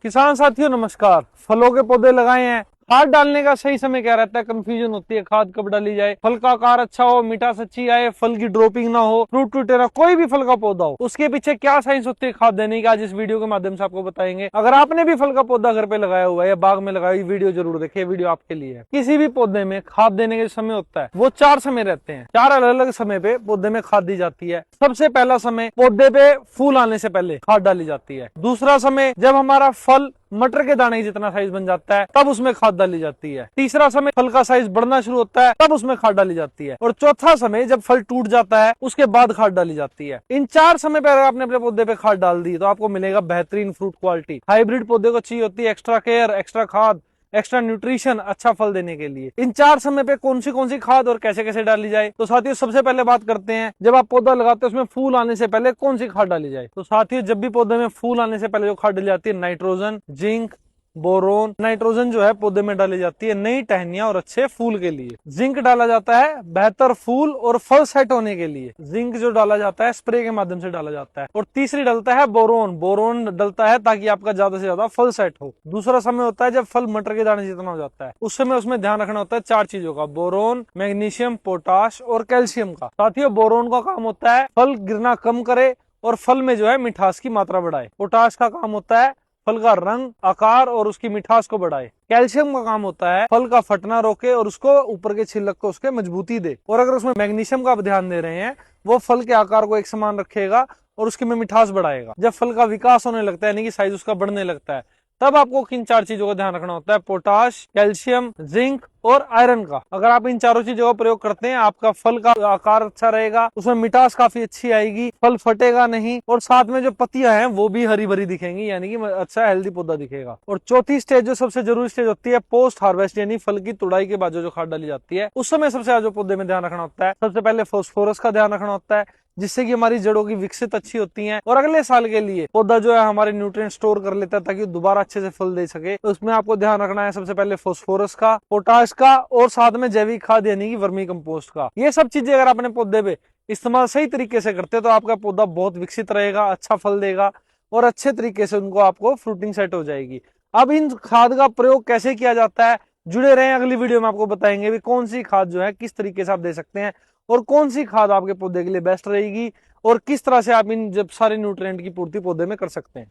किसान साथियों नमस्कार। फलों के पौधे लगाए हैं, खाद डालने का सही समय क्या रहता है, कंफ्यूजन होती है खाद कब डाली जाए। फल का आकार अच्छा हो, मिठास अच्छी आए, फल की ड्रॉपिंग ना हो, फ्रूट टूटे ना, कोई भी फल का पौधा हो उसके पीछे क्या साइंस होती है खाद देने की, आज इस वीडियो के माध्यम से आपको बताएंगे। अगर आपने भी फल का पौधा घर पे लगाया हुआ है या बाग में लगाया, वीडियो जरूर देखिए, वीडियो आपके लिए है। किसी भी पौधे में खाद देने के समय होता है वो 4 समय रहते हैं, 4 अलग अलग समय पे पौधे में खाद दी जाती है। सबसे पहला समय पौधे पे फूल आने से पहले खाद डाली जाती है। दूसरा समय जब हमारा फल मटर के दाने जितना साइज बन जाता है तब उसमें खाद डाली जाती है। तीसरा समय फल का साइज बढ़ना शुरू होता है तब उसमें खाद डाली जाती है। और चौथा समय जब फल टूट जाता है उसके बाद खाद डाली जाती है। इन 4 समय पर अगर आपने अपने पौधे पे खाद डाल दी तो आपको मिलेगा बेहतरीन फ्रूट क्वालिटी। हाइब्रिड पौधे को चाहिए होती है एक्स्ट्रा केयर, एक्स्ट्रा खाद, एक्स्ट्रा न्यूट्रिशन अच्छा फल देने के लिए। इन 4 समय पे कौन सी खाद और कैसे कैसे डाली जाए, तो साथियों सबसे पहले बात करते हैं जब आप पौधा लगाते हैं उसमें फूल आने से पहले कौन सी खाद डाली जाए। तो साथियों जब भी पौधे में फूल आने से पहले जो खाद डाली जाती है, नाइट्रोजन, जिंक, बोरोन। नाइट्रोजन जो है पौधे में डाली जाती है नई टहनियां और अच्छे फूल के लिए। जिंक डाला जाता है बेहतर फूल और फल सेट होने के लिए। जिंक जो डाला जाता है स्प्रे के माध्यम से डाला जाता है। और तीसरी डलता है बोरोन। बोरोन डलता है ताकि आपका ज्यादा से ज्यादा फल सेट हो। दूसरा समय होता है जब फल मटर के दाने जितना हो जाता है, उस समय उसमें ध्यान रखना होता है 4 चीजों का, बोरोन, मैग्नीशियम, पोटाश और कैल्शियम का। साथियों बोरोन का काम होता है फल गिरना कम करे और फल में जो है मिठास की मात्रा बढ़ाए। पोटाश का काम होता है फल का रंग, आकार और उसकी मिठास को बढ़ाए। कैल्शियम का काम होता है फल का फटना रोके और उसको ऊपर के छिलक को उसके मजबूती दे। और अगर उसमें मैग्नीशियम का ध्यान दे रहे हैं, वो फल के आकार को एक समान रखेगा और उसके में मिठास बढ़ाएगा। जब फल का विकास होने लगता है यानी कि साइज उसका बढ़ने लगता है, तब आपको किन 4 चीजों का ध्यान रखना होता है, पोटाश, कैल्शियम, जिंक और आयरन का। अगर आप इन चारों चीजों का प्रयोग करते हैं आपका फल का आकार अच्छा रहेगा, उसमें मिठास काफी अच्छी आएगी, फल फटेगा नहीं और साथ में जो पत्तियां हैं वो भी हरी भरी दिखेंगी, यानी कि अच्छा हेल्दी पौधा दिखेगा। और चौथी स्टेज जो सबसे जरूरी स्टेज होती है पोस्ट हार्वेस्ट, यानी फल की तुड़ाई के बाद जो खाद डाली जाती है, उस समय सबसे ज्यादा जो पौधे में ध्यान रखना होता है, सबसे पहले फास्फोरस का ध्यान रखना होता है जिससे कि हमारी जड़ों की विकसित अच्छी होती हैं और अगले साल के लिए पौधा जो है हमारे न्यूट्रिएंट स्टोर कर लेता है ताकि दोबारा अच्छे से फल दे सके। तो उसमें आपको ध्यान रखना है सबसे पहले फास्फोरस का, पोटाश का और साथ में जैविक खाद यानी कि वर्मी कंपोस्ट का। ये सब चीजें अगर आपने पौधे पे इस्तेमाल सही तरीके से करते हैं तो आपका पौधा बहुत विकसित रहेगा, अच्छा फल देगा और अच्छे तरीके से उनको आपको फ्रूटिंग सेट हो जाएगी। अब इन खाद का प्रयोग कैसे किया जाता है, जुड़े रहें, अगली वीडियो में आपको बताएंगे भी कौन सी खाद जो है किस तरीके से आप दे सकते हैं और कौन सी खाद आपके पौधे के लिए बेस्ट रहेगी और किस तरह से आप इन जब सारे न्यूट्रिएंट की पूर्ति पौधे में कर सकते हैं।